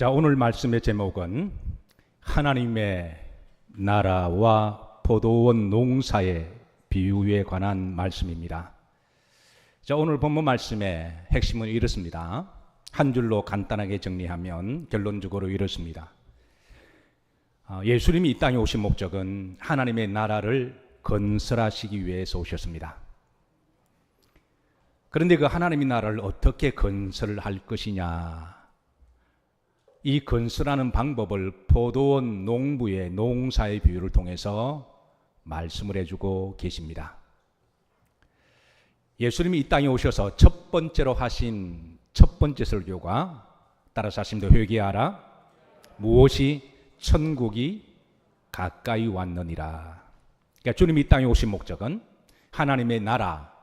자, 오늘 말씀의 제목은 하나님의 나라와 포도원 농사의 비유에 관한 말씀입니다. 자, 오늘 본문 말씀의 핵심은 이렇습니다. 한 줄로 간단하게 정리하면 결론적으로 이렇습니다. 예수님이 이 땅에 오신 목적은 하나님의 나라를 건설하시기 위해서 오셨습니다. 그런데 그 하나님의 나라를 어떻게 건설할 것이냐, 이 건설하는 방법을 포도원 농부의 농사의 비유를 통해서 말씀을 해주고 계십니다. 예수님이 이 땅에 오셔서 첫 번째로 하신 첫 번째 설교가, 따라서 하십니다. 회개하라, 무엇이 천국이 가까이 왔느니라. 그러니까 주님이 이 땅에 오신 목적은 하나님의 나라,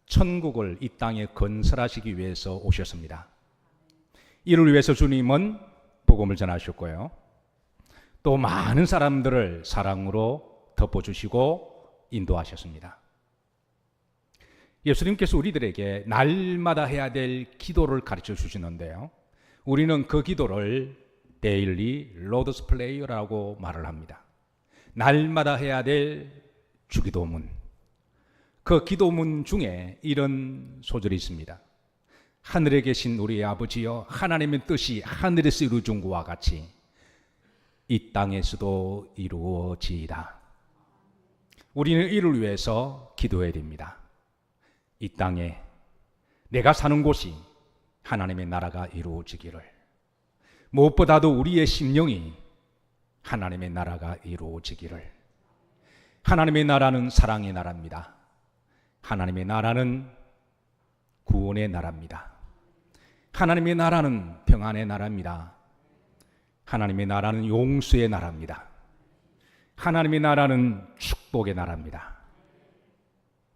천국을 이 땅에 건설하시기 위해서 오셨습니다. 이를 위해서 주님은 복음을 전하셨고요, 또 많은 사람들을 사랑으로 덮어주시고 인도하셨습니다. 예수님께서 우리들에게 날마다 해야 될 기도를 가르쳐 주시는데요, 우리는 그 기도를 데일리 로드스 프레이어라고 말을 합니다. 날마다 해야 될 주기도문. 그 기도문 중에 이런 소절이 있습니다. 하늘에 계신 우리의 아버지여, 하나님의 뜻이 하늘에서 이루어진 것과 같이 이 땅에서도 이루어지이다. 우리는 이를 위해서 기도해야 됩니다. 이 땅에 내가 사는 곳이 하나님의 나라가 이루어지기를, 무엇보다도 우리의 심령이 하나님의 나라가 이루어지기를. 하나님의 나라는 사랑의 나라입니다. 하나님의 나라는 구원의 나라입니다. 하나님의 나라는 평안의 나라입니다. 하나님의 나라는 용서의 나라입니다. 하나님의 나라는 축복의 나라입니다.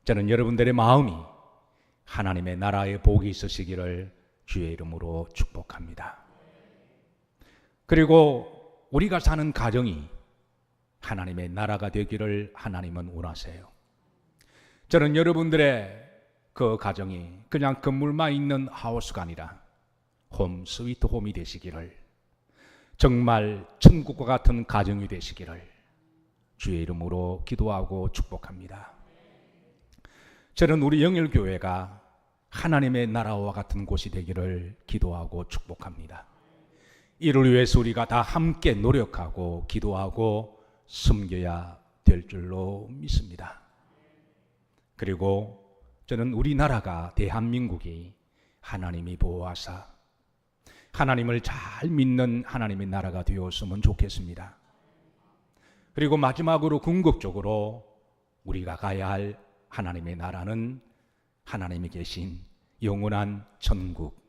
저는 여러분들의 마음이 하나님의 나라에 복이 있으시기를 주의 이름으로 축복합니다. 그리고 우리가 사는 가정이 하나님의 나라가 되기를 하나님은 원하세요. 저는 여러분들의 그 가정이 그냥 건물만 있는 하우스가 아니라 홈 스위트 홈이 되시기를, 정말 천국과 같은 가정이 되시기를 주의 이름으로 기도하고 축복합니다. 저는 우리 영일교회가 하나님의 나라와 같은 곳이 되기를 기도하고 축복합니다. 이를 위해서 우리가 다 함께 노력하고 기도하고 섬겨야 될 줄로 믿습니다. 그리고 저는 우리나라가, 대한민국이 하나님이 보호하사 하나님을 잘 믿는 하나님의 나라가 되었으면 좋겠습니다. 그리고 마지막으로 궁극적으로 우리가 가야 할 하나님의 나라는 하나님이 계신 영원한 천국,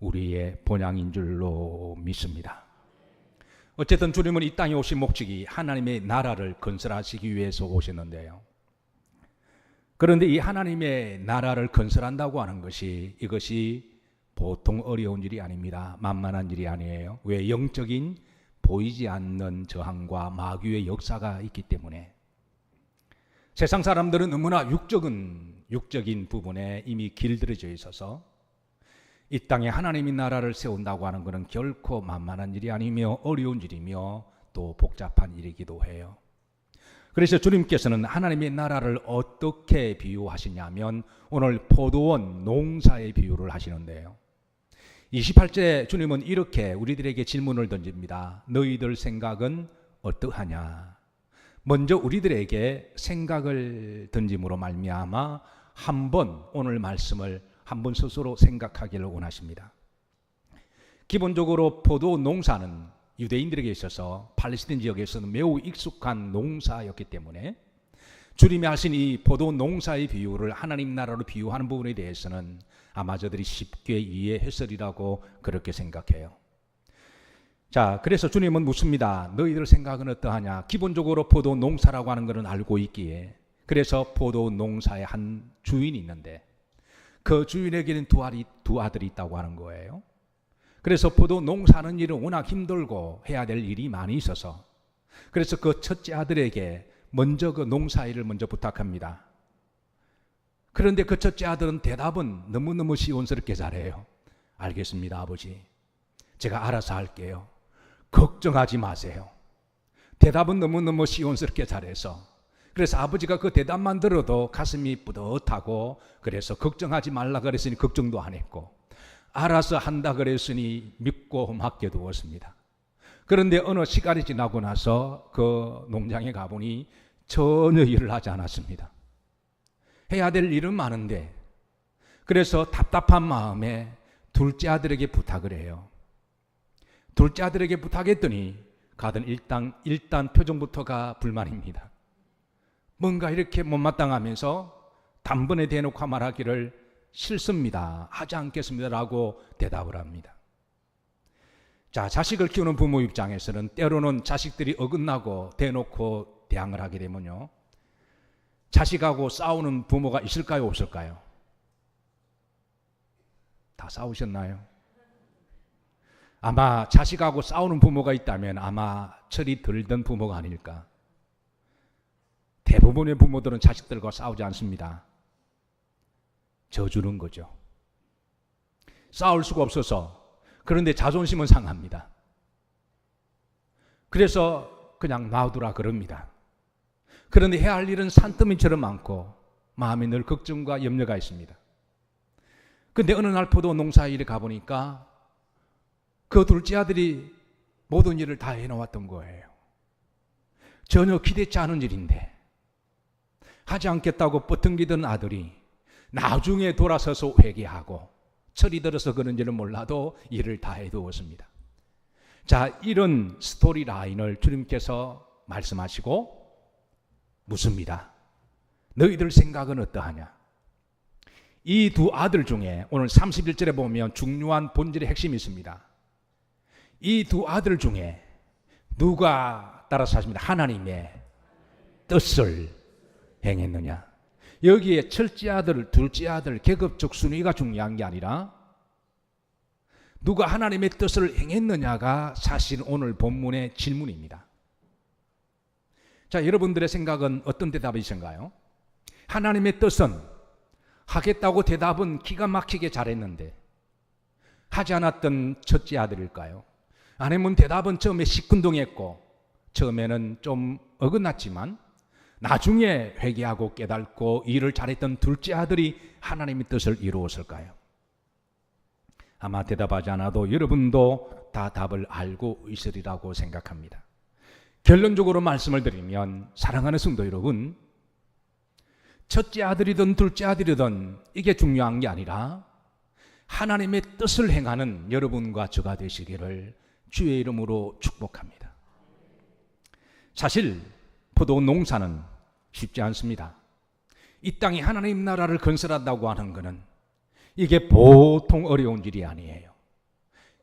우리의 본향인 줄로 믿습니다. 어쨌든 주님은 이 땅에 오신 목적이 하나님의 나라를 건설하시기 위해서 오셨는데요, 그런데 이 하나님의 나라를 건설한다고 하는 것이, 이것이 보통 어려운 일이 아닙니다. 만만한 일이 아니에요. 왜? 영적인 보이지 않는 저항과 마귀의 역사가 있기 때문에. 세상 사람들은 너무나 육적인 부분에 이미 길들여져 있어서 이 땅에 하나님의 나라를 세운다고 하는 것은 결코 만만한 일이 아니며 어려운 일이며 또 복잡한 일이기도 해요. 그래서 주님께서는 하나님의 나라를 어떻게 비유하시냐면 오늘 포도원 농사의 비유를 하시는데요, 28절 주님은 이렇게 우리들에게 질문을 던집니다. 너희들 생각은 어떠하냐? 먼저 우리들에게 생각을 던짐으로 말미암아 한번 오늘 말씀을 한번 스스로 생각하기를 원하십니다. 기본적으로 포도 농사는 유대인들에게 있어서 팔레스타인 지역에서는 매우 익숙한 농사였기 때문에 주님이 하신 이 포도 농사의 비유를 하나님 나라로 비유하는 부분에 대해서는 아마 저들이 쉽게 이해했으리라고 그렇게 생각해요. 자, 그래서 주님은 묻습니다. 너희들 생각은 어떠하냐? 기본적으로 포도 농사라고 하는 것은 알고 있기에, 그래서 포도 농사의 한 주인이 있는데 그 주인에게는 두 아들이 있다고 하는 거예요. 그래서 포도 농사하는 일은 워낙 힘들고 해야 될 일이 많이 있어서, 그래서 그 첫째 아들에게 먼저 그 농사일을 먼저 부탁합니다. 그런데 그 첫째 아들은 대답은 너무너무 시원스럽게 잘해요. 알겠습니다, 아버지. 제가 알아서 할게요. 걱정하지 마세요. 대답은 너무너무 시원스럽게 잘해서, 그래서 아버지가 그 대답만 들어도 가슴이 뿌듯하고, 그래서 걱정하지 말라 그랬으니 걱정도 안 했고, 알아서 한다 그랬으니 믿고 맡겨두었습니다. 그런데 어느 시간이 지나고 나서 그 농장에 가보니 전혀 일을 하지 않았습니다. 해야 될 일은 많은데, 그래서 답답한 마음에 둘째 아들에게 부탁을 해요. 둘째 아들에게 부탁했더니 가든 일단 표정부터가 불만입니다. 뭔가 이렇게 못마땅하면서 단번에 대놓고 말하기를 싫습니다, 하지 않겠습니다라고 대답을 합니다. 자, 자식을 키우는 부모 입장에서는 때로는 자식들이 어긋나고 대놓고 대항을 하게 되면요, 자식하고 싸우는 부모가 있을까요, 없을까요? 다 싸우셨나요? 아마 자식하고 싸우는 부모가 있다면 아마 철이 들던 부모가 아닐까. 대부분의 부모들은 자식들과 싸우지 않습니다. 져주는 거죠. 싸울 수가 없어서. 그런데 자존심은 상합니다. 그래서 그냥 놔두라 그럽니다. 그런데 해야 할 일은 산더미처럼 많고 마음에 늘 걱정과 염려가 있습니다. 그런데 어느 날 포도 농사 일에 가보니까 그 둘째 아들이 모든 일을 다 해놓았던 거예요. 전혀 기대치 않은 일인데 하지 않겠다고 뻗통기던 아들이 나중에 돌아서서 회개하고, 철이 들어서 그런지는 몰라도 일을 다 해두었습니다. 자, 이런 스토리 라인을 주님께서 말씀하시고 묻습니다. 너희들 생각은 어떠하냐? 이 두 아들 중에 오늘 31절에 보면 중요한 본질의 핵심이 있습니다. 이 두 아들 중에 누가, 따라서 하십니다, 하나님의 뜻을 행했느냐? 여기에 첫째 아들, 둘째 아들 계급적 순위가 중요한 게 아니라 누가 하나님의 뜻을 행했느냐가 사실 오늘 본문의 질문입니다. 자, 여러분들의 생각은 어떤 대답이신가요? 하나님의 뜻은 하겠다고 대답은 기가 막히게 잘했는데 하지 않았던 첫째 아들일까요? 아니면 대답은 처음에 시큰둥했고 처음에는 좀 어긋났지만 나중에 회개하고 깨닫고 일을 잘했던 둘째 아들이 하나님의 뜻을 이루었을까요? 아마 대답하지 않아도 여러분도 다 답을 알고 있으리라고 생각합니다. 결론적으로 말씀을 드리면, 사랑하는 성도 여러분, 첫째 아들이든 둘째 아들이든 이게 중요한 게 아니라 하나님의 뜻을 행하는 여러분과 저가 되시기를 주의 이름으로 축복합니다. 사실 포도 농사는 쉽지 않습니다. 이 땅에 하나님 나라를 건설한다고 하는 것은 이게 보통 어려운 일이 아니에요.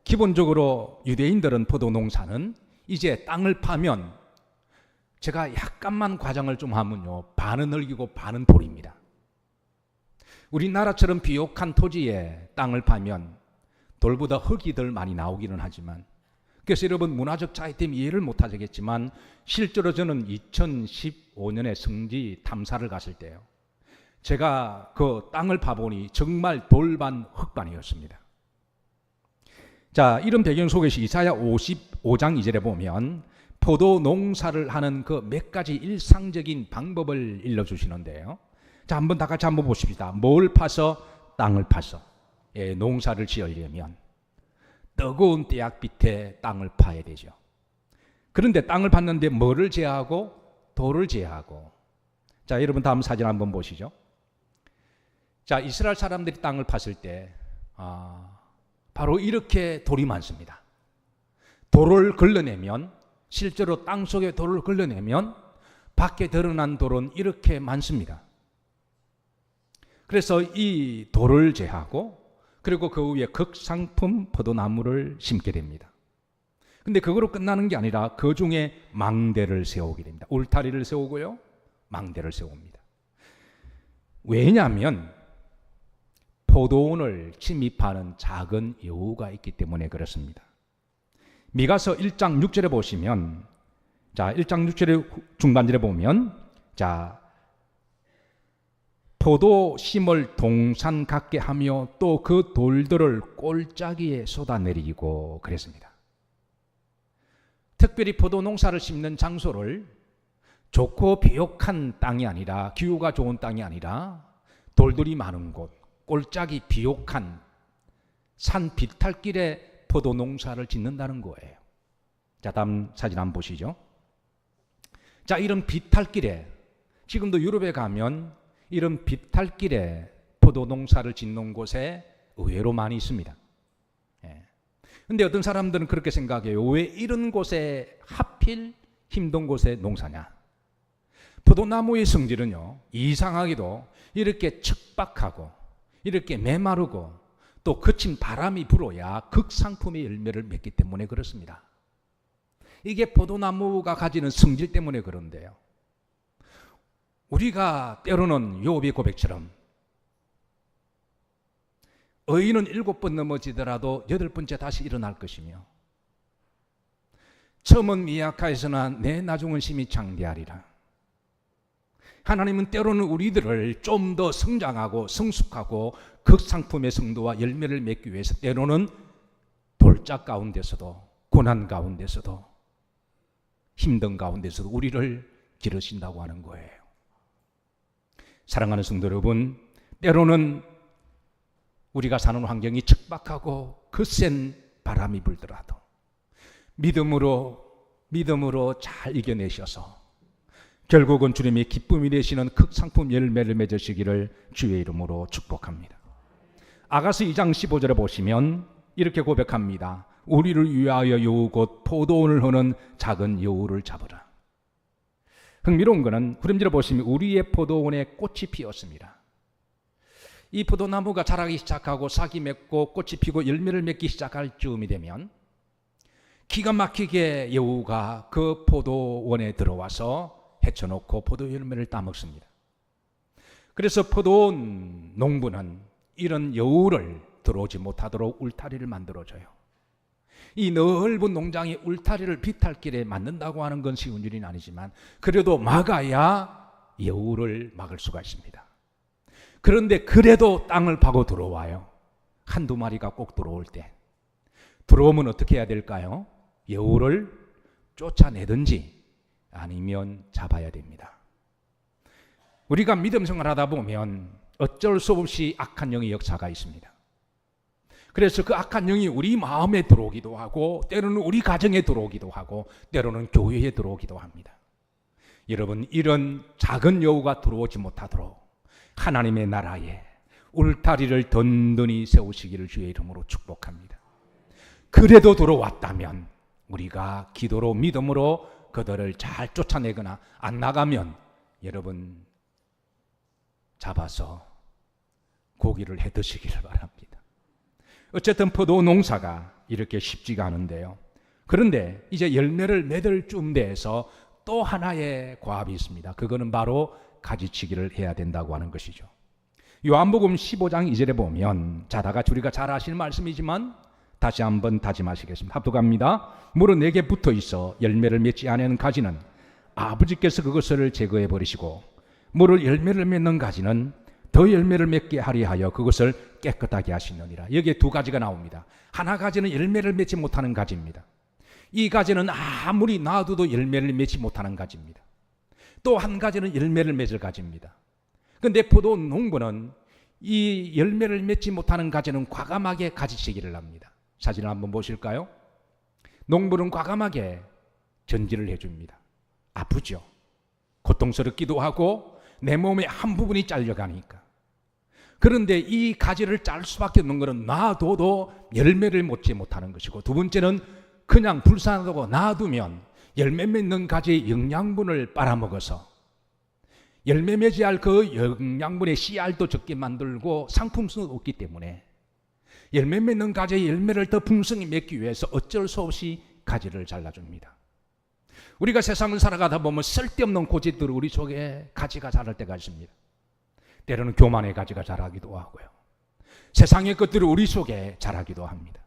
기본적으로 유대인들은 포도 농사는 이제 땅을 파면, 제가 약간만 과장을 좀 하면요, 반은 흙이고 반은 돌입니다. 우리나라처럼 비옥한 토지에 땅을 파면 돌보다 흙이 덜 많이 나오기는 하지만, 그래서 여러분 문화적 차이 때문에 이해를 못하시겠지만 실제로 저는 2015년에 성지 탐사를 갔을 때요, 제가 그 땅을 파보니 정말 돌반 흙반이었습니다. 자, 이런 배경 속에서 이사야 55장 2절에 보면 포도 농사를 하는 그 몇 가지 일상적인 방법을 일러주시는데요. 자, 한번 다 같이 한번 보십시다. 뭘 파서? 땅을 파서. 예, 농사를 지으려면 뜨거운 태양빛에 땅을 파야 되죠. 그런데 땅을 팠는데 뭐를 제하고? 돌을 제하고. 자, 여러분 다음 사진 한번 보시죠. 자, 이스라엘 사람들이 땅을 팠을 때 바로 이렇게 돌이 많습니다. 돌을 걸러내면, 실제로 땅 속에 돌을 걸러내면 밖에 드러난 돌은 이렇게 많습니다. 그래서 이 돌을 제하고, 그리고 그 위에 극상품 포도나무를 심게 됩니다. 근데 그거로 끝나는 게 아니라 그 중에 망대를 세우게 됩니다. 울타리를 세우고요, 망대를 세웁니다. 왜냐하면 포도원을 침입하는 작은 여우가 있기 때문에 그렇습니다. 미가서 1장 6절에 보시면, 자, 1장 6절의 중반절에 보면, 자, 포도 심을 동산 같게 하며 또 그 돌들을 골짜기에 쏟아내리고 그랬습니다. 특별히 포도 농사를 심는 장소를 좋고 비옥한 땅이 아니라, 기후가 좋은 땅이 아니라 돌들이 많은 곳, 골짜기 비옥한 산 비탈길에 포도 농사를 짓는다는 거예요. 자, 다음 사진 한번 보시죠. 자, 이런 비탈길에, 지금도 유럽에 가면 이런 비탈길에 포도 농사를 짓는 곳에 의외로 많이 있습니다. 근데 어떤 사람들은 그렇게 생각해요. 왜 이런 곳에 하필 힘든 곳에 농사냐? 포도나무의 성질은요, 이상하게도 이렇게 척박하고 이렇게 메마르고 또 거친 바람이 불어야 극상품의 열매를 맺기 때문에 그렇습니다. 이게 포도나무가 가지는 성질 때문에 그런데요, 우리가 때로는 요업의 고백처럼 의인은 7번 넘어지더라도 8번째 다시 일어날 것이며 처음은 미약하였으나 내 나중은 심히 창대하리라. 하나님은 때로는 우리들을 좀 더 성장하고 성숙하고 극상품의 성도와 열매를 맺기 위해서 때로는 돌짝 가운데서도, 고난 가운데서도, 힘든 가운데서도 우리를 기르신다고 하는 거예요. 사랑하는 성도 여러분, 때로는 우리가 사는 환경이 척박하고 거센 바람이 불더라도 믿음으로 잘 이겨내셔서 결국은 주님이 기쁨이 되시는 극상품 열매를 맺으시기를 주의 이름으로 축복합니다. 아가서 2장 15절에 보시면 이렇게 고백합니다. 우리를 위하여 여우 곧 포도원을 허는 작은 여우를 잡으라. 흥미로운 것은 후렴지를 보시면 우리의 포도원에 꽃이 피었습니다. 이 포도나무가 자라기 시작하고 싹이 맺고 꽃이 피고 열매를 맺기 시작할 즈음이 되면 기가 막히게 여우가 그 포도원에 들어와서 헤쳐놓고 포도 열매를 따먹습니다. 그래서 포도원 농부는 이런 여우를 들어오지 못하도록 울타리를 만들어줘요. 이 넓은 농장에 울타리를 비탈길에 만든다고 하는 건 쉬운 일이 아니지만 그래도 막아야 여우를 막을 수가 있습니다. 그런데 그래도 땅을 파고 들어와요. 한두 마리가 꼭 들어올 때. 들어오면 어떻게 해야 될까요? 여우를 쫓아내든지 아니면 잡아야 됩니다. 우리가 믿음 생활하다 보면 어쩔 수 없이 악한 영의 역사가 있습니다. 그래서 그 악한 영이 우리 마음에 들어오기도 하고 때로는 우리 가정에 들어오기도 하고 때로는 교회에 들어오기도 합니다. 여러분, 이런 작은 여우가 들어오지 못하도록 하나님의 나라에 울타리를 든든히 세우시기를 주의 이름으로 축복합니다. 그래도 들어왔다면 우리가 기도로 믿음으로 그들을 잘 쫓아내거나 안 나가면 여러분 잡아서 고기를 해 드시기를 바랍니다. 어쨌든 포도 농사가 이렇게 쉽지가 않은데요. 그런데 이제 열매를 맺을 쯤 돼서 또 하나의 과업이 있습니다. 그거는 바로 가지치기를 해야 된다고 하는 것이죠. 요한복음 15장 2절에 보면, 자, 다 같이 우리가 잘 아시는 말씀이지만 다시 한번 다짐하시겠습니다. 합독합니다. 물은 내게 붙어 있어 열매를 맺지 않는 가지는 아버지께서 그것을 제거해 버리시고 물을 열매를 맺는 가지는 더 열매를 맺게 하려 하여 그것을 깨끗하게 하시느니라. 여기에 두 가지가 나옵니다. 하나 가지는 열매를 맺지 못하는 가지입니다. 이 가지는 아무리 놔둬도 열매를 맺지 못하는 가지입니다. 또 한 가지는 열매를 맺을 가지입니다. 그런데 포도 농부는 이 열매를 맺지 못하는 가지는 과감하게 가지치기를 합니다. 사진을 한번 보실까요? 농부는 과감하게 전지를 해줍니다. 아프죠. 고통스럽기도 하고 내 몸의 한 부분이 잘려가니까. 그런데 이 가지를 짤 수밖에 없는 것은 놔둬도 열매를 맺지 못하는 것이고, 두 번째는 그냥 불쌍하다고 놔두면 열매 맺는 가지의 영양분을 빨아먹어서 열매 맺어야 할 그 영양분의 씨알도 적게 만들고 상품성도 없기 때문에 열매 맺는 가지의 열매를 더 풍성히 맺기 위해서 어쩔 수 없이 가지를 잘라줍니다. 우리가 세상을 살아가다 보면 쓸데없는 고집들이 우리 속에 가지가 자랄 때가 있습니다. 때로는 교만의 가지가 자라기도 하고요. 세상의 것들이 우리 속에 자라기도 합니다.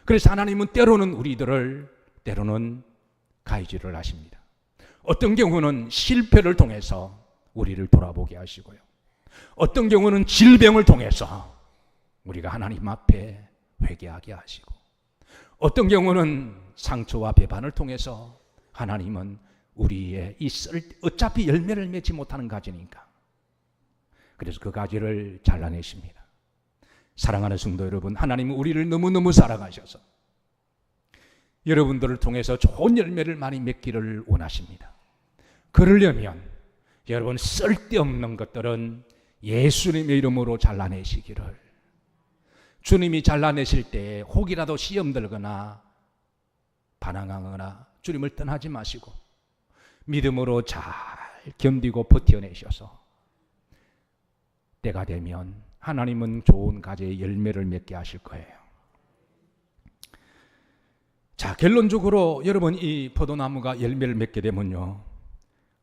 그래서 하나님은 때로는 우리들을, 때로는 가위질을 하십니다. 어떤 경우는 실패를 통해서 우리를 돌아보게 하시고요. 어떤 경우는 질병을 통해서 우리가 하나님 앞에 회개하게 하시고, 어떤 경우는 상처와 배반을 통해서 하나님은 우리의 어차피 열매를 맺지 못하는 가지니까, 그래서 그 가지를 잘라내십니다. 사랑하는 성도 여러분, 하나님은 우리를 너무너무 사랑하셔서 여러분들을 통해서 좋은 열매를 많이 맺기를 원하십니다. 그러려면 여러분, 쓸데없는 것들은 예수님의 이름으로 잘라내시기를. 주님이 잘라내실 때 혹이라도 시험 들거나 반항하거나 주님을 떠나지 마시고 믿음으로 잘 견디고 버텨내셔서 때가 되면 하나님은 좋은 가지의 열매를 맺게 하실 거예요. 자, 결론적으로 여러분, 이 포도나무가 열매를 맺게 되면요,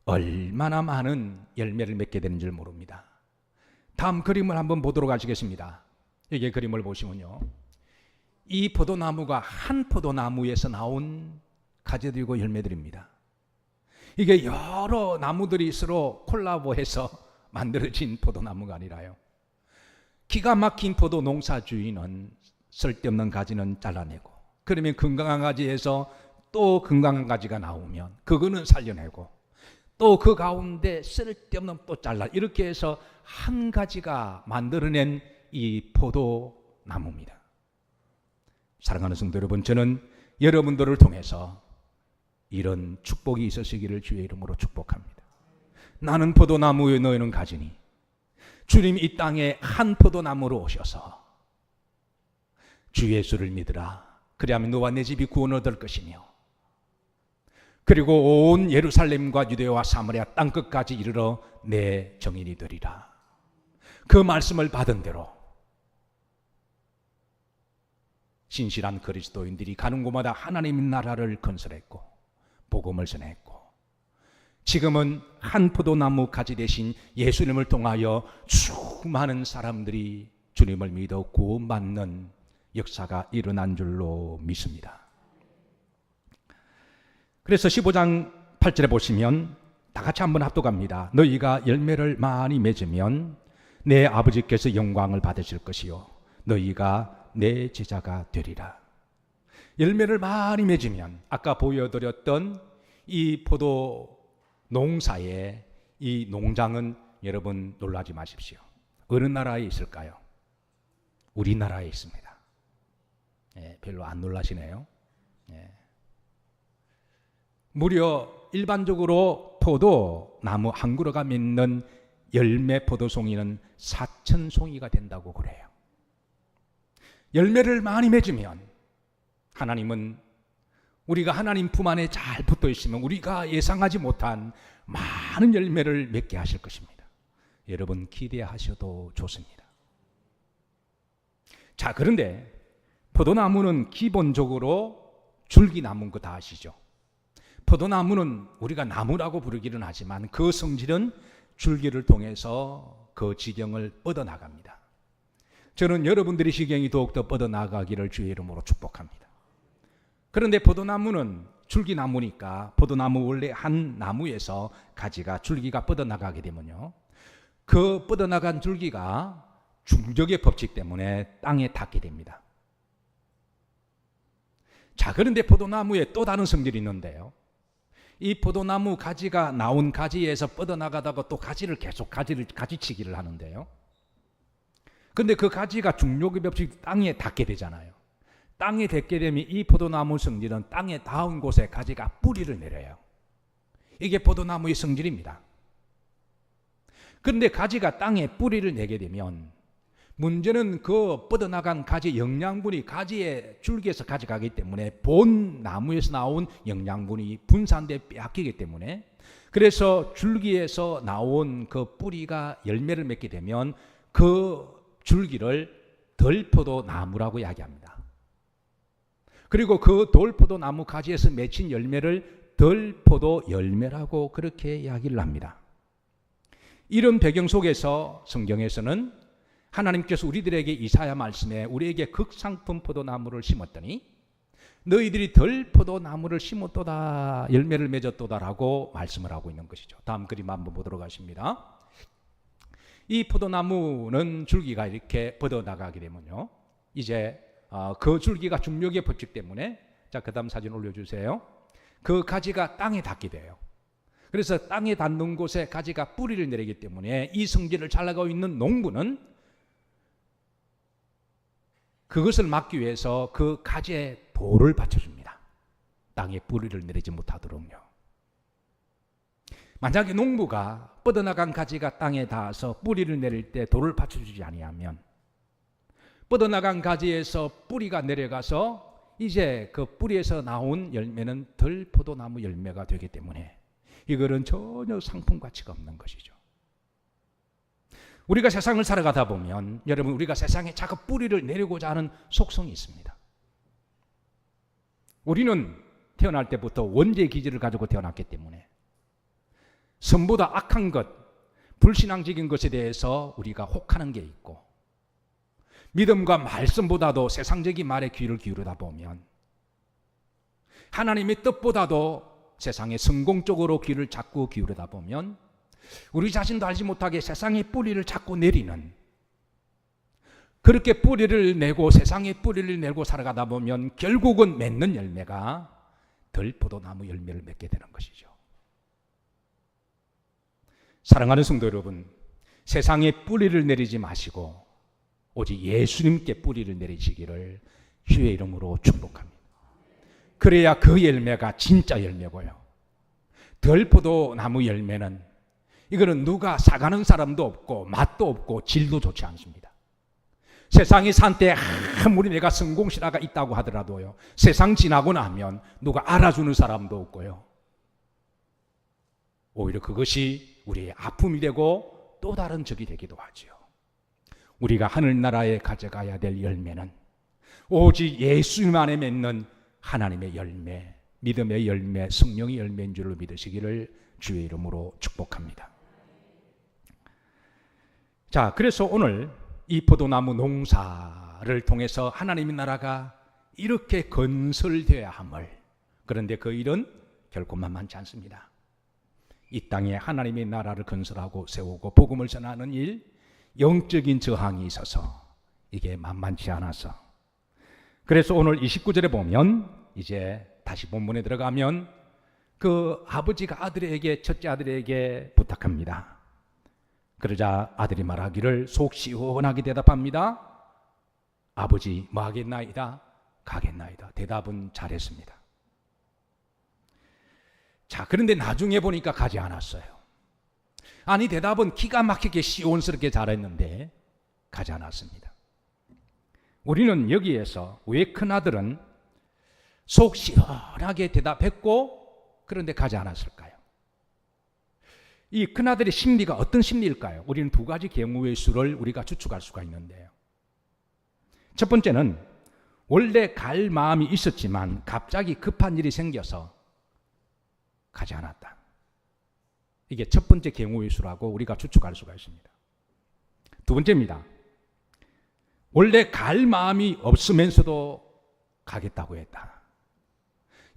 얼마나 많은 열매를 맺게 되는 줄 모릅니다. 다음 그림을 한번 보도록 하시겠습니다. 여기 그림을 보시면요, 이 포도나무가 한 포도나무에서 나온 가지들이고 열매들입니다. 이게 여러 나무들이 서로 콜라보해서 만들어진 포도나무가 아니라요, 기가 막힌 포도 농사주인은 쓸데없는 가지는 잘라내고, 그러면 건강한 가지에서 또 건강한 가지가 나오면 그거는 살려내고, 또 그 가운데 쓸데없는 또 잘라, 이렇게 해서 한 가지가 만들어낸 이 포도나무입니다. 사랑하는 성도 여러분, 저는 여러분들을 통해서 이런 축복이 있으시기를 주의 이름으로 축복합니다. 나는 포도나무에 너희는 가지니, 주님이 이 땅에 한 포도나무로 오셔서 주 예수를 믿으라, 그리하면 너와 내 집이 구원을 얻을 것이며, 그리고 온 예루살렘과 유대와 사마리아 땅끝까지 이르러 내 정인이 되리라. 그 말씀을 받은 대로 신실한 그리스도인들이 가는 곳마다 하나님의 나라를 건설했고 복음을 전했고, 지금은 한 포도나무 가지 대신 예수님을 통하여 수많은 사람들이 주님을 믿어 구원받는 역사가 일어난 줄로 믿습니다. 그래서 15장 8절에 보시면 다 같이 한번 합독합니다. 너희가 열매를 많이 맺으면 내 아버지께서 영광을 받으실 것이요 너희가 내 제자가 되리라. 열매를 많이 맺으면, 아까 보여드렸던 이 포도 농사의 이 농장은 여러분 놀라지 마십시오. 어느 나라에 있을까요? 우리나라에 있습니다. 별로 안 놀라시네요. 무려 일반적으로 포도나무 한 그루가 맺는 열매 포도송이는 4,000송이가 된다고 그래요. 열매를 많이 맺으면 하나님은 우리가 하나님 품 안에 잘 붙어 있으면 우리가 예상하지 못한 많은 열매를 맺게 하실 것입니다. 여러분 기대하셔도 좋습니다. 자, 그런데 포도나무는 기본적으로 줄기나무인 거 다 아시죠? 포도나무는 우리가 나무라고 부르기는 하지만 그 성질은 줄기를 통해서 그 지경을 뻗어나갑니다. 저는 여러분들의 지경이 더욱더 뻗어나가기를 주의 이름으로 축복합니다. 그런데 포도나무는 줄기나무니까, 포도나무 원래 한 나무에서 가지가 줄기가 뻗어나가게 되면요, 그 뻗어나간 줄기가 중력의 법칙 때문에 땅에 닿게 됩니다. 자, 그런데 포도나무에 또 다른 성질이 있는데요, 이 포도나무 가지가 나온 가지에서 뻗어나가다가 또 가지치기를 하는데요, 근데 그 가지가 중력의 법칙 땅에 닿게 되잖아요. 땅에 닿게 되면 이 포도나무 성질은 땅에 닿은 곳에 가지가 뿌리를 내려요. 이게 포도나무의 성질입니다. 그런데 가지가 땅에 뿌리를 내게 되면 문제는 그 뻗어나간 가지 영양분이 가지의 줄기에서 가져가기 때문에 본 나무에서 나온 영양분이 분산돼 빼앗기기 때문에, 그래서 줄기에서 나온 그 뿌리가 열매를 맺게 되면 그 줄기를 덜포도나무라고 이야기합니다. 그리고 그 돌포도나무 가지에서 맺힌 열매를 덜포도 열매라고 그렇게 이야기를 합니다. 이런 배경 속에서 성경에서는 하나님께서 우리들에게 이사야 말씀에 우리에게 극상품 포도나무를 심었더니 너희들이 덜포도나무를 심었도다, 열매를 맺었도다라고 말씀을 하고 있는 것이죠. 다음 그림 한번 보도록 하십니다. 이 포도나무는 줄기가 이렇게 뻗어나가게 되면요, 이제 그 줄기가 중력의 법칙 때문에, 자, 그 다음 사진 올려주세요. 그 가지가 땅에 닿게 돼요. 그래서 땅에 닿는 곳에 가지가 뿌리를 내리기 때문에 이 성질을 잘 나가고 있는 농부는 그것을 막기 위해서 그 가지에 돌을 받쳐줍니다. 땅에 뿌리를 내리지 못하도록요. 만약에 농부가 뻗어나간 가지가 땅에 닿아서 뿌리를 내릴 때 돌을 받쳐주지 아니하면 뻗어나간 가지에서 뿌리가 내려가서 이제 그 뿌리에서 나온 열매는 들포도나무 열매가 되기 때문에 이거는 전혀 상품 가치가 없는 것이죠. 우리가 세상을 살아가다 보면 여러분, 우리가 세상에 자꾸 뿌리를 내리고자 하는 속성이 있습니다. 우리는 태어날 때부터 원죄 기질을 가지고 태어났기 때문에 선보다 악한 것, 불신앙적인 것에 대해서 우리가 혹하는 게 있고, 믿음과 말씀보다도 세상적인 말에 귀를 기울이다 보면 하나님의 뜻보다도 세상의 성공 쪽으로 귀를 자꾸 기울이다 보면 우리 자신도 알지 못하게 세상의 뿌리를 자꾸 내리는, 그렇게 뿌리를 내고 세상의 뿌리를 내고 살아가다 보면 결국은 맺는 열매가 들포도나무 열매를 맺게 되는 것이죠. 사랑하는 성도 여러분, 세상에 뿌리를 내리지 마시고 오직 예수님께 뿌리를 내리시기를 주의 이름으로 축복합니다. 그래야 그 열매가 진짜 열매고요, 들포도나무 열매는 이거는 누가 사가는 사람도 없고 맛도 없고 질도 좋지 않습니다. 세상에 산 때 아무리 내가 성공신화가 있다고 하더라도요, 세상 지나고 나면 누가 알아주는 사람도 없고요, 오히려 그것이 우리의 아픔이 되고 또 다른 적이 되기도 하죠. 우리가 하늘나라에 가져가야 될 열매는 오직 예수님 안에 맺는 하나님의 열매, 믿음의 열매, 성령의 열매인 줄로 믿으시기를 주의 이름으로 축복합니다. 자, 그래서 오늘 이 포도나무 농사를 통해서 하나님의 나라가 이렇게 건설되어야 함을, 그런데 그 일은 결코 만만치 않습니다. 이 땅에 하나님의 나라를 건설하고 세우고 복음을 전하는 일, 영적인 저항이 있어서 이게 만만치 않아서, 그래서 오늘 29절에 보면 이제 다시 본문에 들어가면 그 아버지가 아들에게, 첫째 아들에게 부탁합니다. 그러자 아들이 말하기를 속 시원하게 대답합니다. 아버지, 뭐 하겠나이다? 가겠나이다. 대답은 잘했습니다. 자, 그런데 나중에 보니까 가지 않았어요. 아니, 대답은 기가 막히게 시원스럽게 잘했는데 가지 않았습니다. 우리는 여기에서 왜 큰아들은 속 시원하게 대답했고 그런데 가지 않았을까요? 이 큰아들의 심리가 어떤 심리일까요? 우리는 두 가지 경우의 수를 우리가 추측할 수가 있는데요. 첫 번째는 원래 갈 마음이 있었지만 갑자기 급한 일이 생겨서 가지 않았다. 이게 첫 번째 경우의 수라고 우리가 추측할 수가 있습니다. 두 번째입니다. 원래 갈 마음이 없으면서도 가겠다고 했다.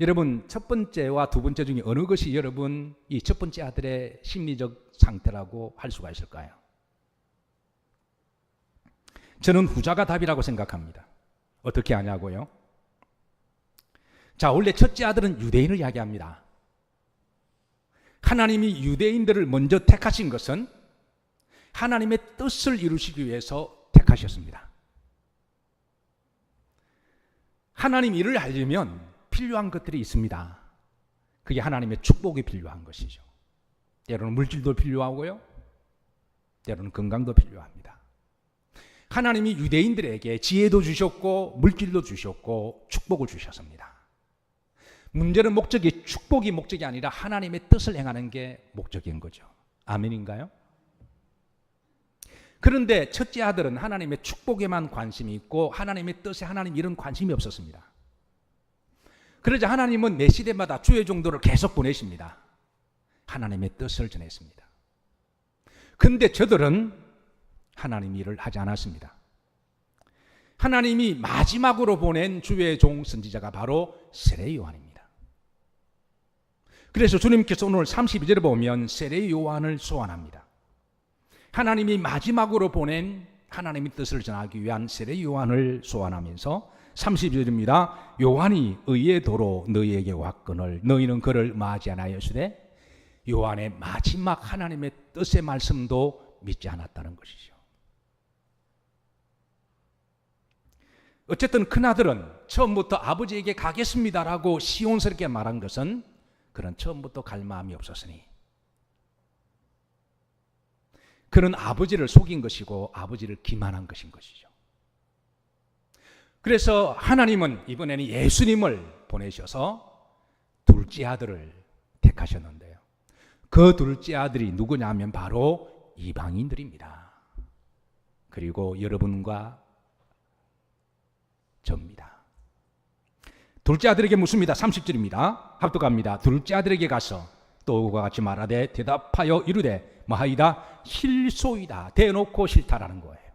여러분, 첫 번째와 두 번째 중에 어느 것이 여러분 이 첫 번째 아들의 심리적 상태라고 할 수가 있을까요? 저는 후자가 답이라고 생각합니다. 어떻게 하냐고요? 자, 원래 첫째 아들은 유대인을 이야기합니다. 하나님이 유대인들을 먼저 택하신 것은 하나님의 뜻을 이루시기 위해서 택하셨습니다. 하나님 일을 하려면 필요한 것들이 있습니다. 그게 하나님의 축복이 필요한 것이죠. 때로는 물질도 필요하고요, 때로는 건강도 필요합니다. 하나님이 유대인들에게 지혜도 주셨고 물질도 주셨고 축복을 주셨습니다. 문제는 목적이 축복이 목적이 아니라 하나님의 뜻을 행하는 게 목적인 거죠. 아멘인가요? 그런데 첫째 아들은 하나님의 축복에만 관심이 있고 하나님의 뜻에 하나님 일은 관심이 없었습니다. 그러자 하나님은 매 시대마다 주의 종도를 계속 보내십니다. 하나님의 뜻을 전했습니다. 그런데 저들은 하나님 일을 하지 않았습니다. 하나님이 마지막으로 보낸 주의 종 선지자가 바로 세례 요한입니다. 그래서 주님께서 오늘 32절에 보면 세례 요한을 소환합니다. 하나님이 마지막으로 보낸 하나님의 뜻을 전하기 위한 세례 요한을 소환하면서 30절입니다. 요한이 의의 도로 너희에게 왔거늘 너희는 그를 맞이 아니하였으되 요한의 마지막 하나님의 뜻의 말씀도 믿지 않았다는 것이죠. 어쨌든 큰아들은 처음부터 아버지에게 가겠습니다라고 시온스럽게 말한 것은 그는 처음부터 갈 마음이 없었으니 그는 아버지를 속인 것이고 아버지를 기만한 것인 것이죠. 그래서 하나님은 이번에는 예수님을 보내셔서 둘째 아들을 택하셨는데요. 그 둘째 아들이 누구냐면 바로 이방인들입니다. 그리고 여러분과 접니다. 둘째 아들에게 묻습니다. 30절입니다. 합독합니다. 둘째 아들에게 가서 또 그와 같이 말하되 대답하여 이르되 뭐하이다? 실소이다. 대놓고 싫다라는 거예요.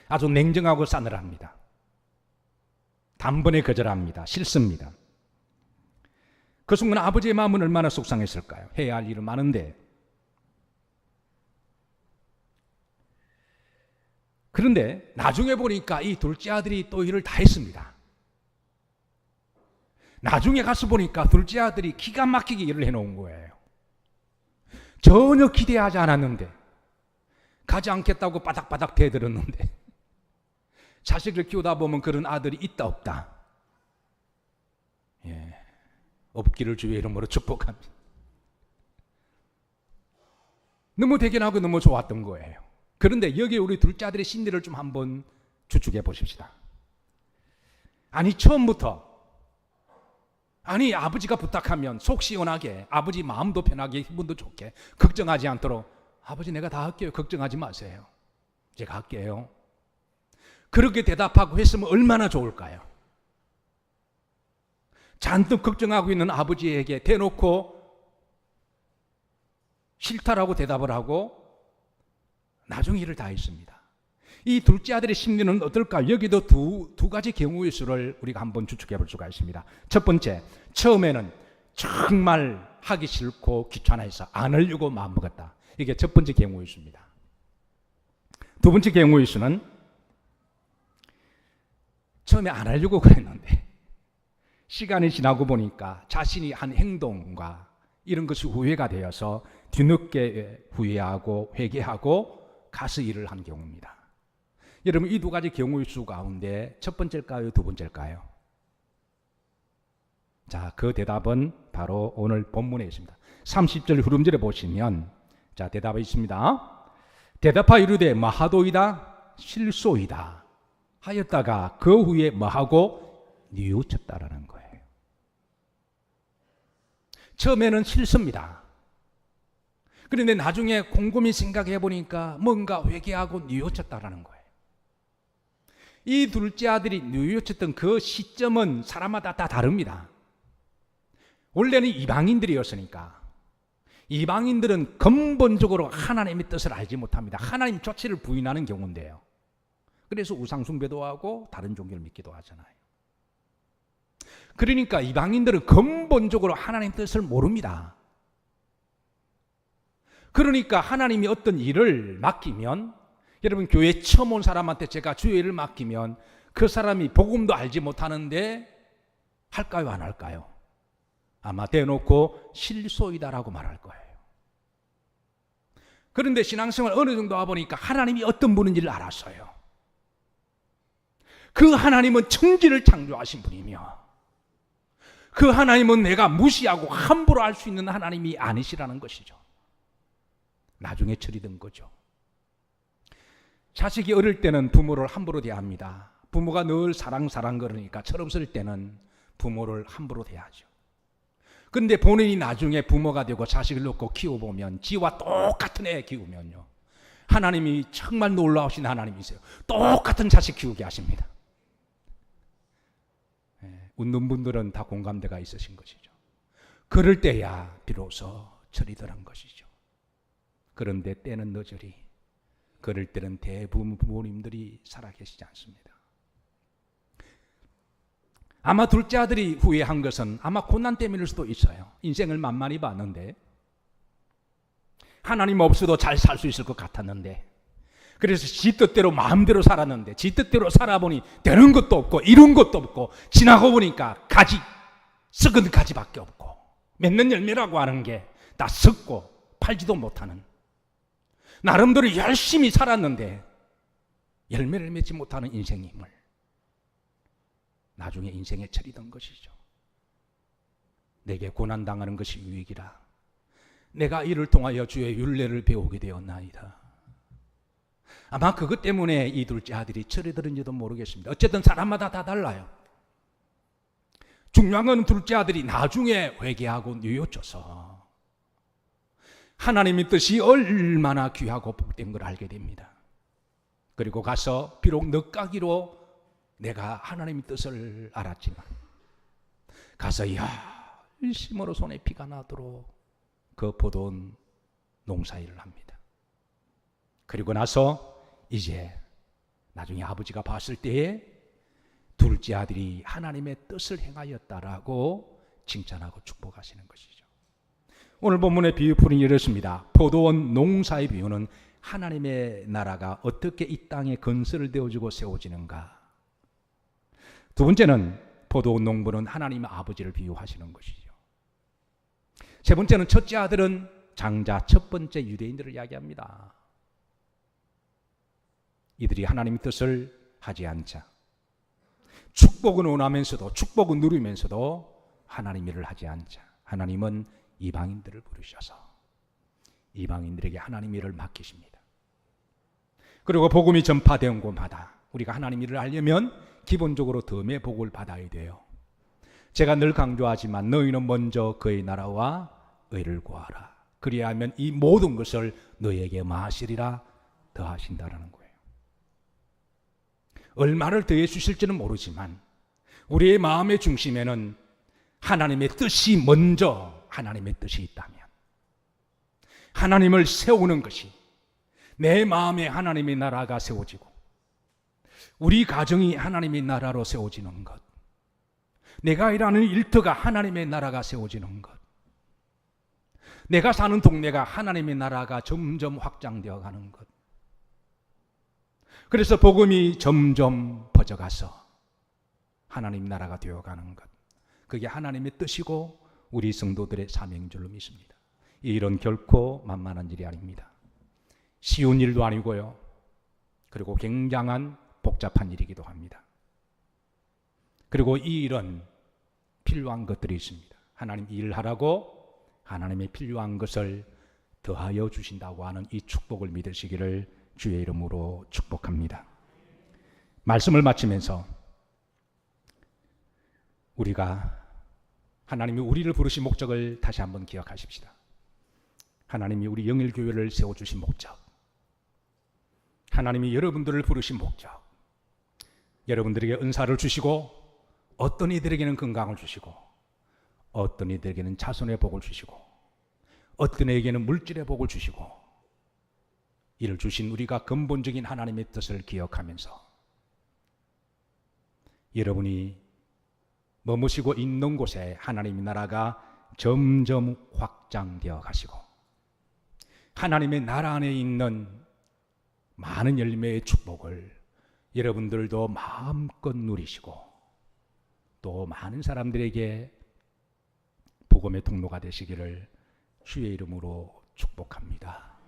아주 냉정하고 싸늘합니다. 단번에 거절합니다. 싫습니다. 그 순간 아버지의 마음은 얼마나 속상했을까요? 해야 할 일은 많은데. 그런데 나중에 보니까 이 둘째 아들이 또 일을 다 했습니다. 나중에 가서 보니까 둘째 아들이 기가 막히게 일을 해놓은 거예요. 전혀 기대하지 않았는데 가지 않겠다고 바닥바닥 대들었는데 자식을 키우다 보면 그런 아들이 있다 없다. 예, 없기를 주의 이름으로 축복합니다. 너무 대견하고 너무 좋았던 거예요. 그런데 여기 우리 둘째 아들의 심리를 좀 한번 추측해 보십시다. 아니 처음부터 아버지가 부탁하면 속 시원하게 아버지 마음도 편하게 기분도 좋게 걱정하지 않도록 아버지 내가 다 할게요. 걱정하지 마세요. 제가 할게요. 그렇게 대답하고 했으면 얼마나 좋을까요? 잔뜩 걱정하고 있는 아버지에게 대놓고 싫다라고 대답을 하고 나중에 일을 다 했습니다. 이 둘째 아들의 심리는 어떨까? 여기도 두 가지 경우의 수를 우리가 한번 추측해 볼 수가 있습니다. 첫 번째, 처음에는 정말 하기 싫고 귀찮아해서 안 하려고 마음먹었다. 이게 첫 번째 경우의 수입니다. 두 번째 경우의 수는 처음에 안 하려고 그랬는데 시간이 지나고 보니까 자신이 한 행동과 이런 것이 후회가 되어서 뒤늦게 후회하고 회개하고 가서 일을 한 경우입니다. 여러분 이 두 가지 경우의 수 가운데 첫 번째일까요? 두 번째일까요? 자, 그 대답은 바로 오늘 본문에 있습니다. 30절 후름절에 보시면 자 대답이 있습니다. 대답하여 이르되 뭐하도이다? 실소이다 하였다가 그 후에 뭐하고 뉘우쳤다라는 거예요. 처음에는 싫습니다. 그런데 나중에 곰곰이 생각해 보니까 뭔가 회개하고 뉘우쳤다라는 거예요. 이 둘째 아들이 뉘우쳤던 그 시점은 사람마다 다 다릅니다. 원래는 이방인들이었으니까 이방인들은 근본적으로 하나님의 뜻을 알지 못합니다. 하나님 자체를 부인하는 경우인데요. 그래서 우상 숭배도 하고 다른 종교를 믿기도 하잖아요. 그러니까 이방인들은 근본적으로 하나님 뜻을 모릅니다. 그러니까 하나님이 어떤 일을 맡기면 여러분 교회 처음 온 사람한테 제가 주의 일을 맡기면 그 사람이 복음도 알지 못하는데 할까요 안 할까요? 아마 대놓고 실소이다라고 말할 거예요. 그런데 신앙생활 어느 정도 와보니까 하나님이 어떤 분인지를 알았어요. 그 하나님은 천지를 창조하신 분이며 그 하나님은 내가 무시하고 함부로 할 수 있는 하나님이 아니시라는 것이죠. 나중에 처리된 거죠. 자식이 어릴 때는 부모를 함부로 대합니다. 부모가 늘 사랑 그러니까 철없을 때는 부모를 함부로 대하죠. 그런데 본인이 나중에 부모가 되고 자식을 놓고 키워보면 지와 똑같은 애 키우면요 하나님이 정말 놀라우신 하나님이세요. 똑같은 자식 키우게 하십니다. 웃는 분들은 다 공감대가 있으신 것이죠. 그럴 때야 비로소 처리되는 것이죠. 그런데 때는 늦으리 그럴 때는 대부분 부모님들이 살아계시지 않습니다. 아마 둘째 아들이 후회한 것은 아마 고난 때문일 수도 있어요. 인생을 만만히 봤는데 하나님 없어도 잘 살 수 있을 것 같았는데, 그래서 지 뜻대로 마음대로 살았는데, 지 뜻대로 살아보니 되는 것도 없고 이룬 것도 없고, 지나고 보니까 가지, 썩은 가지밖에 없고, 맺는 열매라고 하는 게 다 썩고 팔지도 못하는, 나름대로 열심히 살았는데 열매를 맺지 못하는 인생임을 나중에 인생에 처리던 것이죠. 내게 고난당하는 것이 유익이라 내가 이를 통하여 주의 율례를 배우게 되었나이다. 아마 그것 때문에 이 둘째 아들이 처리들은지도 모르겠습니다. 어쨌든 사람마다 다 달라요. 중요한 건 둘째 아들이 나중에 회개하고 뉘우쳐서 하나님의 뜻이 얼마나 귀하고 복된 걸 알게 됩니다. 그리고 가서 비록 늦가기로 내가 하나님의 뜻을 알았지만 가서 열심으로 손에 피가 나도록 그 포도원 농사일을 합니다. 그리고 나서 이제 나중에 아버지가 봤을 때에 둘째 아들이 하나님의 뜻을 행하였다라고 칭찬하고 축복하시는 것이죠. 오늘 본문의 비유풀은 이렇습니다. 포도원 농사의 비유는 하나님의 나라가 어떻게 이 땅에 건설을 되어지고 세워지는가. 두 번째는 포도원 농부는 하나님 아버지를 비유하시는 것이죠. 세 번째는 첫째 아들은 장자 첫 번째 유대인들을 이야기합니다. 이들이 하나님의 뜻을 하지 않자 축복은 원하면서도 축복은 누리면서도 하나님 일을 하지 않자 하나님은 이방인들을 부르셔서 이방인들에게 하나님 일을 맡기십니다. 그리고 복음이 전파된 곳마다 우리가 하나님 일을 하려면 기본적으로 덤의 복을 받아야 돼요. 제가 늘 강조하지만 너희는 먼저 그의 나라와 의를 구하라. 그리하면 이 모든 것을 너에게 마시리라 더하신다라는 거예요. 얼마를 더해 주실지는 모르지만 우리의 마음의 중심에는 하나님의 뜻이 먼저 하나님의 뜻이 있다면 하나님을 세우는 것이 내 마음에 하나님의 나라가 세워지고 우리 가정이 하나님의 나라로 세워지는 것, 내가 일하는 일터가 하나님의 나라가 세워지는 것, 내가 사는 동네가 하나님의 나라가 점점 확장되어 가는 것, 그래서 복음이 점점 퍼져가서 하나님 나라가 되어가는 것, 그게 하나님의 뜻이고 우리 성도들의 사명인 줄로 믿습니다. 이 일은 결코 만만한 일이 아닙니다. 쉬운 일도 아니고요. 그리고 굉장한 복잡한 일이기도 합니다. 그리고 이 일은 필요한 것들이 있습니다. 하나님 일하라고 하나님의 필요한 것을 더하여 주신다고 하는 이 축복을 믿으시기를 주의 이름으로 축복합니다. 말씀을 마치면서 우리가 하나님이 우리를 부르신 목적을 다시 한번 기억하십시다. 하나님이 우리 영일교회를 세워주신 목적, 하나님이 여러분들을 부르신 목적, 여러분들에게 은사를 주시고 어떤 이들에게는 건강을 주시고 어떤 이들에게는 자손의 복을 주시고 어떤 이에게는 물질의 복을 주시고 이를 주신 우리가 근본적인 하나님의 뜻을 기억하면서 여러분이 머무시고 있는 곳에 하나님의 나라가 점점 확장되어 가시고 하나님의 나라 안에 있는 많은 열매의 축복을 여러분들도 마음껏 누리시고 또 많은 사람들에게 복음의 통로가 되시기를 주의 이름으로 축복합니다.